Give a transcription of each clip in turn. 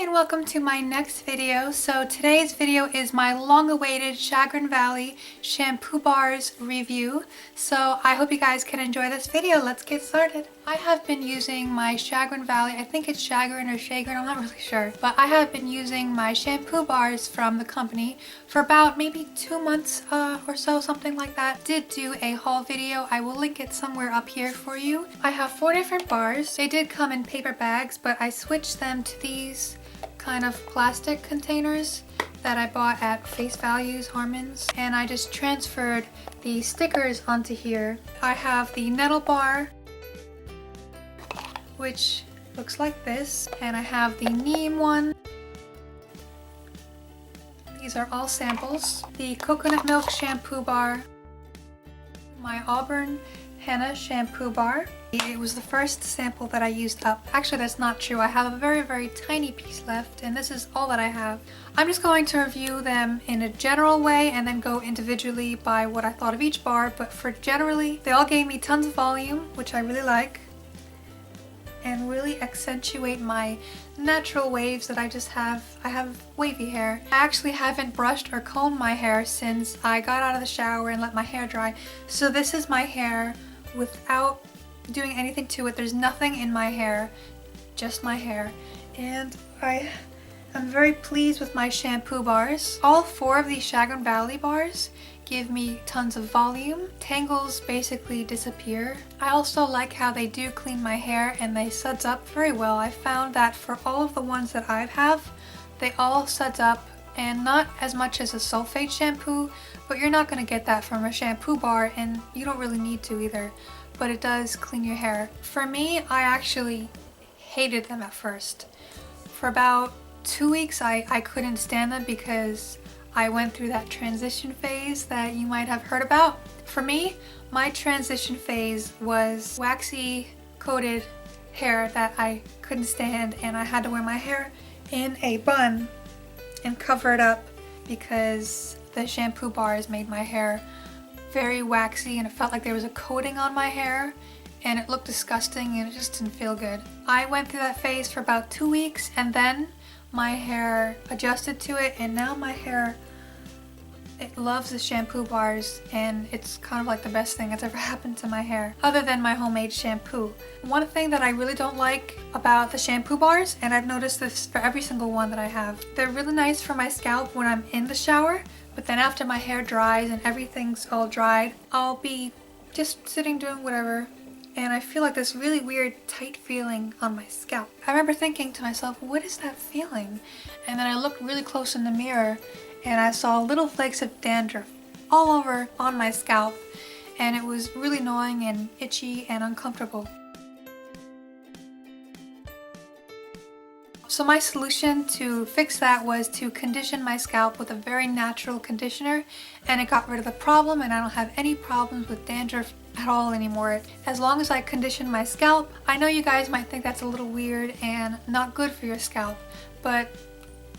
and welcome to my next video. So today's video is my long-awaited Chagrin Valley shampoo bars review. So I hope you guys can enjoy this video. Let's get started. I have been using my Chagrin Valley, I think it's Chagrin or Chagrin, I'm not really sure. But I have been using my shampoo bars from the company for about maybe 2 months or so, something like that. Did do a haul video. I will link it somewhere up here for you. I have 4 different bars. They did come in paper bags, but I switched them to these kind of plastic containers that I bought at Face Value's Harmon's, and I just transferred the stickers onto here. I have the Nettle bar, which looks like this, and I have the Neem one. These are all samples. The coconut milk shampoo bar, my Auburn Henna shampoo bar. It was the first sample that I used up. Actually, that's not true. I have a very tiny piece left, and this is all that I have. I'm just going to review them in a general way and then go individually by what I thought of each bar, but for generally, they all gave me tons of volume, which I really like, and really accentuate my natural waves that I just have. I have wavy hair. I actually haven't brushed or combed my hair since I got out of the shower and let my hair dry. So this is my hair without doing anything to it. There's nothing in my hair, just my hair. And I'm very pleased with my shampoo bars. All 4 of these Chagrin Valley bars give me tons of volume. Tangles basically disappear. I also like how they do clean my hair and they suds up very well. I found that for all of the ones that I have, they all suds up, and not as much as a sulfate shampoo, but you're not going to get that from a shampoo bar, and you don't really need to either, but it does clean your hair. For me, I actually hated them at first. For about 2 weeks I couldn't stand them because I went through that transition phase that you might have heard about. For me, my transition phase was waxy coated hair that I couldn't stand, and I had to wear my hair in a bun and cover it up because the shampoo bars made my hair very waxy, and it felt like there was a coating on my hair, and it looked disgusting and it just didn't feel good. I went through that phase for about 2 weeks, and then my hair adjusted to it, and now my hair, it loves the shampoo bars, and it's kind of like the best thing that's ever happened to my hair, other than my homemade shampoo. One thing that I really don't like about the shampoo bars, and I've noticed this for every single one that I have, they're really nice for my scalp when I'm in the shower, but then after my hair dries and everything's all dried, I'll be just sitting doing whatever, and I feel like this really weird tight feeling on my scalp. I remember thinking to myself, what is that feeling? And then I looked really close in the mirror and I saw little flakes of dandruff all over on my scalp, and it was really annoying and itchy and uncomfortable. So my solution to fix that was to condition my scalp with a very natural conditioner, and it got rid of the problem, and I don't have any problems with dandruff at all anymore as long as I condition my scalp. I know you guys might think that's a little weird and not good for your scalp, but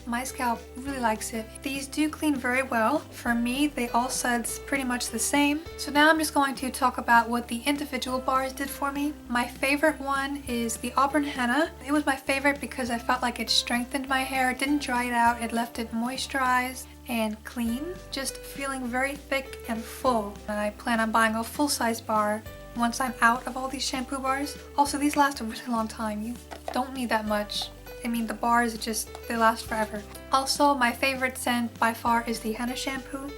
my scalp really likes it. These do clean very well. For me, they all suds pretty much the same. So now I'm just going to talk about what the individual bars did for me. My favorite one is the Auburn Henna. It was my favorite because I felt like it strengthened my hair. It didn't dry it out. It left it moisturized and clean, just feeling very thick and full. And I plan on buying a full-size bar once I'm out of all these shampoo bars. Also, these last a really long time. You don't need that much. I mean, the bars, they last forever. Also, my favorite scent by far is the Henna shampoo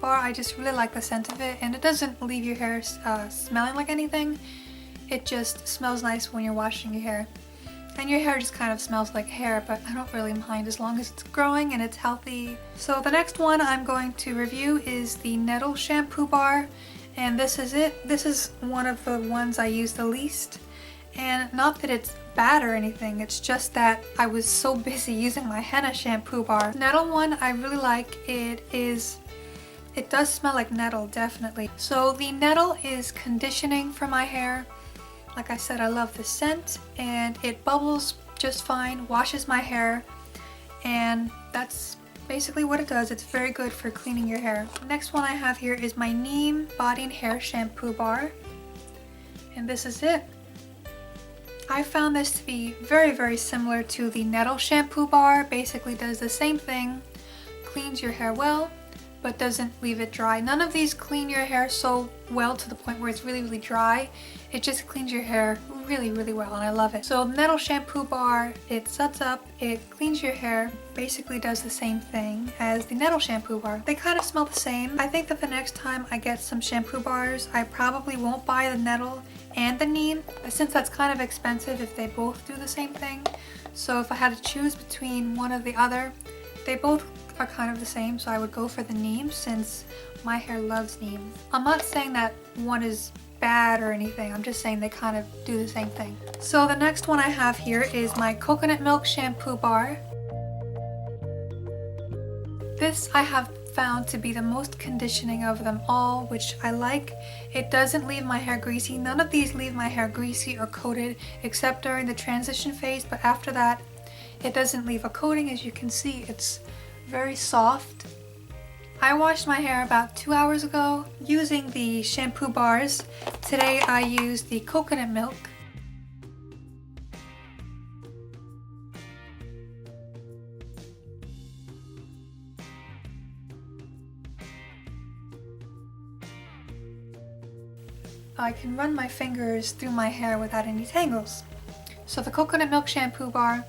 bar. I just really like the scent of it, and it doesn't leave your hair smelling like anything. It just smells nice when you're washing your hair. And your hair just kind of smells like hair, but I don't really mind as long as it's growing and it's healthy. So the next one I'm going to review is the Nettle shampoo bar, and this is it. This is one of the ones I use the least. And not that it's bad or anything, it's just that I was so busy using my Henna shampoo bar. Nettle one I really like. It does smell like nettle, definitely. So the Nettle is conditioning for my hair. Like I said, I love the scent, and it bubbles just fine, washes my hair, and that's basically what it does. It's very good for cleaning your hair. The next one I have here is my Neem body and hair shampoo bar, and this is it. I found this to be very similar to the Nettle shampoo bar. Basically does the same thing, cleans your hair well, but doesn't leave it dry. None of these clean your hair so well to the point where it's really dry. It just cleans your hair really well, and I love it. So Nettle shampoo bar, it suds up, it cleans your hair, basically does the same thing as the Nettle shampoo bar. They kind of smell the same. I think that the next time I get some shampoo bars, I probably won't buy the Nettle and the Neem, since that's kind of expensive if they both do the same thing. So if I had to choose between one or the other, they both are kind of the same, so I would go for the Neem since my hair loves Neem. I'm not saying that one is bad or anything, I'm just saying they kind of do the same thing. So the next one I have here is my coconut milk shampoo bar. This I have found to be the most conditioning of them all, which I like. It doesn't leave my hair greasy. None of these leave my hair greasy or coated except during the transition phase, but after that it doesn't leave a coating. As you can see, it's very soft. I washed my hair about 2 hours ago using the shampoo bars. Today I used the coconut milk. I can run my fingers through my hair without any tangles. So the coconut milk shampoo bar,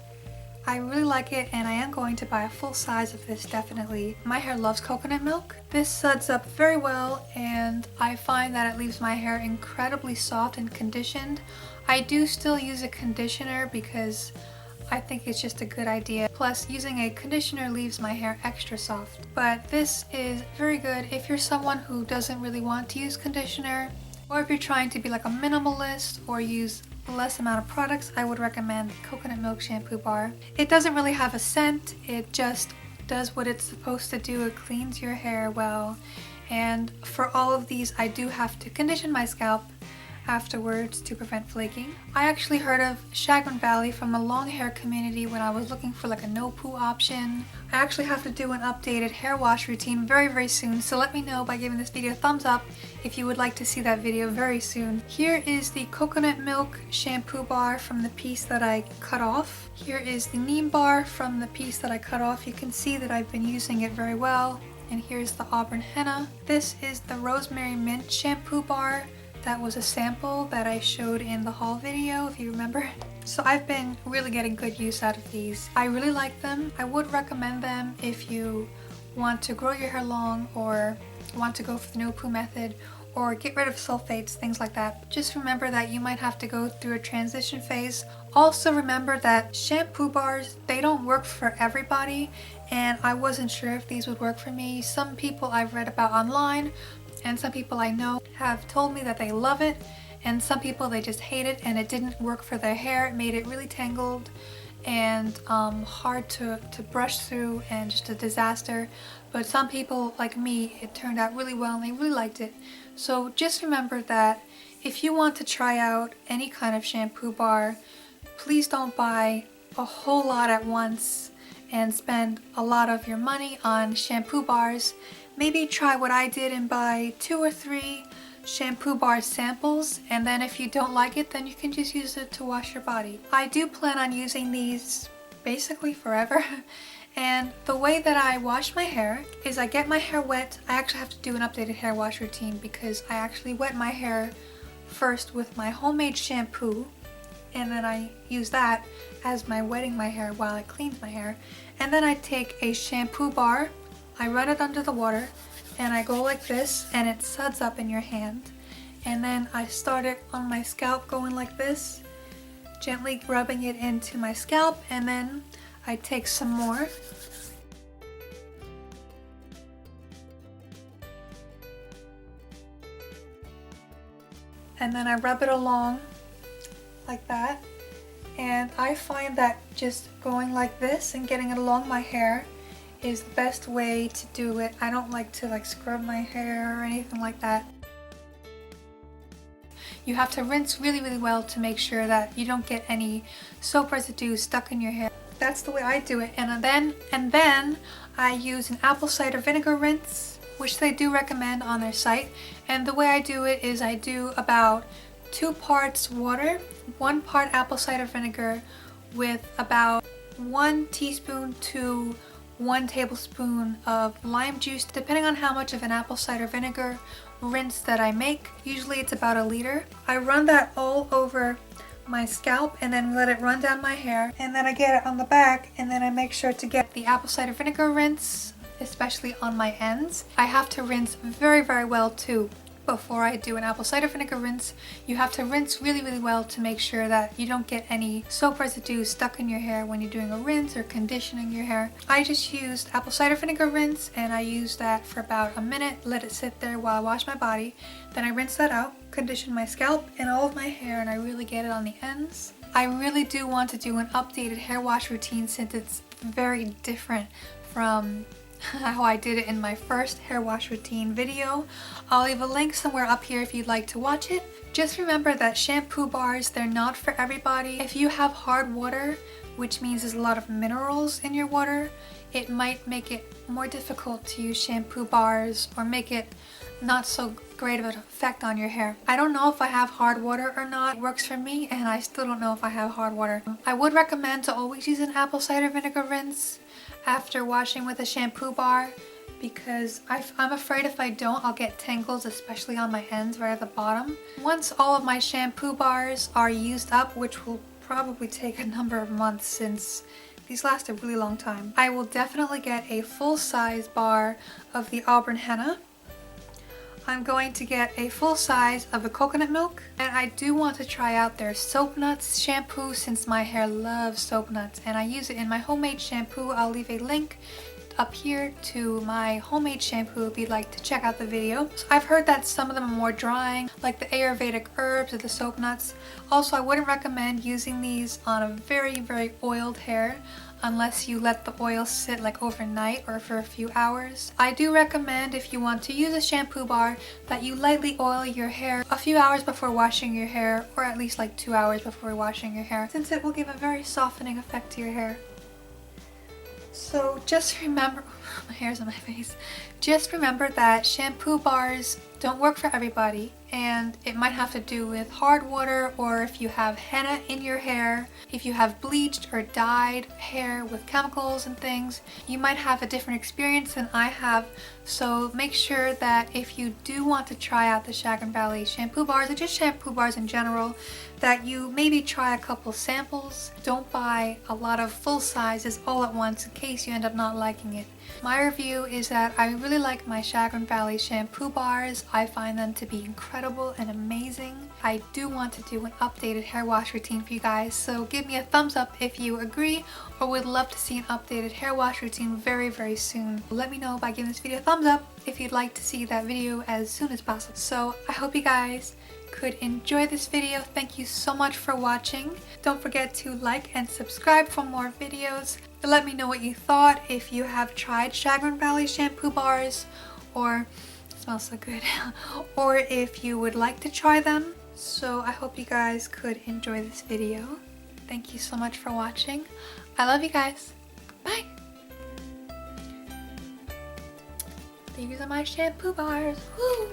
I really like it, and I am going to buy a full size of this definitely. My hair loves coconut milk. This suds up very well, and I find that it leaves my hair incredibly soft and conditioned. I do still use a conditioner because I think it's just a good idea. Plus, using a conditioner leaves my hair extra soft. But this is very good if you're someone who doesn't really want to use conditioner, or if you're trying to be like a minimalist or use less amount of products. I would recommend the coconut milk shampoo bar. It doesn't really have a scent, it just does what it's supposed to do. It cleans your hair well, and for all of these I do have to condition my scalp afterwards to prevent flaking. I actually heard of Chagrin Valley from the long hair community when I was looking for like a no poo option. I actually have to do an updated hair wash routine very soon, so let me know by giving this video a thumbs up if you would like to see that video very soon. Here is the coconut milk shampoo bar from the piece that I cut off. Here is the Neem bar from the piece that I cut off. You can see that I've been using it very well. And here's the Auburn Henna. This is the Rosemary and Mint shampoo bar. That was a sample that I showed in the haul video, if you remember. So I've been really getting good use out of these. I really like them. I would recommend them if you want to grow your hair long or want to go for the no poo method or get rid of sulfates, things like that. Just remember that you might have to go through a transition phase. Also remember that shampoo bars, they don't work for everybody, and I wasn't sure if these would work for me. Some people I've read about online and some people I know have told me that they love it, and some people they just hate it and it didn't work for their hair. It made it really tangled and hard to brush through and just a disaster. But some people like me, it turned out really well and they really liked it. So just remember that if you want to try out any kind of shampoo bar, please don't buy a whole lot at once and spend a lot of your money on shampoo bars. Maybe try what I did and buy 2 or 3 shampoo bar samples, and then if you don't like it, then you can just use it to wash your body. I do plan on using these basically forever. And the way that I wash my hair is I get my hair wet. I actually have to do an updated hair wash routine because I actually wet my hair first with my homemade shampoo, and then I use that as my wetting my hair while I clean my hair. And then I take a shampoo bar, I run it under the water, and I go like this, and it suds up in your hand. And then I start it on my scalp going like this, gently rubbing it into my scalp, and then I take some more. And then I rub it along like that. And I find that just going like this and getting it along my hair is the best way to do it. I don't like to scrub my hair or anything like that. You have to rinse really well to make sure that you don't get any soap residue stuck in your hair. That's the way I do it. And then I use an apple cider vinegar rinse, which they do recommend on their site. And the way I do it is I do about 2 parts water, 1 part apple cider vinegar with about 1 teaspoon to 1 tablespoon of lime juice, depending on how much of an apple cider vinegar rinse that I make. Usually it's about 1 liter. I run that all over my scalp and then let it run down my hair, and then I get it on the back, and then I make sure to get the apple cider vinegar rinse, especially on my ends. I have to rinse very, very well too. Before I do an apple cider vinegar rinse, you have to rinse really, really well to make sure that you don't get any soap residue stuck in your hair when you're doing a rinse or conditioning your hair. I just used apple cider vinegar rinse, and I used that for about a minute, let it sit there while I wash my body. Then I rinse that out, condition my scalp and all of my hair, and I really get it on the ends. I really do want to do an updated hair wash routine since it's very different from how I did it in my first hair wash routine video. I'll leave a link somewhere up here if you'd like to watch it. Just remember that shampoo bars, they're not for everybody. If you have hard water, which means there's a lot of minerals in your water, it might make it more difficult to use shampoo bars or make it not so great of an effect on your hair. I don't know if I have hard water or not. It works for me, and I still don't know if I have hard water. I would recommend to always use an apple cider vinegar rinse after washing with a shampoo bar, because I'm afraid if I don't, I'll get tangles, especially on my ends right at the bottom. Once all of my shampoo bars are used up, which will probably take a number of months since these last a really long time, I will definitely get a full-size bar of the Auburn Henna. I'm going to get a full size of the coconut milk, and I do want to try out their soap nuts shampoo since my hair loves soap nuts, and I use it in my homemade shampoo. I'll leave a link up here to my homemade shampoo if you'd like to check out the video. So I've heard that some of them are more drying, like the Ayurvedic herbs or the soap nuts. Also, I wouldn't recommend using these on a very, very oiled hair unless you let the oil sit like overnight or for a few hours. I do recommend, if you want to use a shampoo bar, that you lightly oil your hair a few hours before washing your hair, or at least like 2 hours before washing your hair, since it will give a very softening effect to your hair. So just remember, my hair's on my face. Just remember that shampoo bars don't work for everybody, and it might have to do with hard water, or if you have henna in your hair, if you have bleached or dyed hair with chemicals and things, you might have a different experience than I have. So make sure that if you do want to try out the Chagrin Valley shampoo bars, or just shampoo bars in general, that you maybe try a couple samples. Don't buy a lot of full sizes all at once in case you end up not liking it. My review is that I really like my Chagrin Valley shampoo bars. I find them to be incredible and amazing. I do want to do an updated hair wash routine for you guys, so give me a thumbs up if you agree, or would love to see an updated hair wash routine very, very soon. Let me know by giving this video a thumbs up if you'd like to see that video as soon as possible. So I hope you guys could enjoy this video. Thank you so much for watching. Don't forget to like and subscribe for more videos. Let me know what you thought, if you have tried Chagrin Valley shampoo bars, or it smells so good, or if you would like to try them. So I hope you guys could enjoy this video. Thank you so much for watching. I love you guys. Bye. These are my shampoo bars. Woo!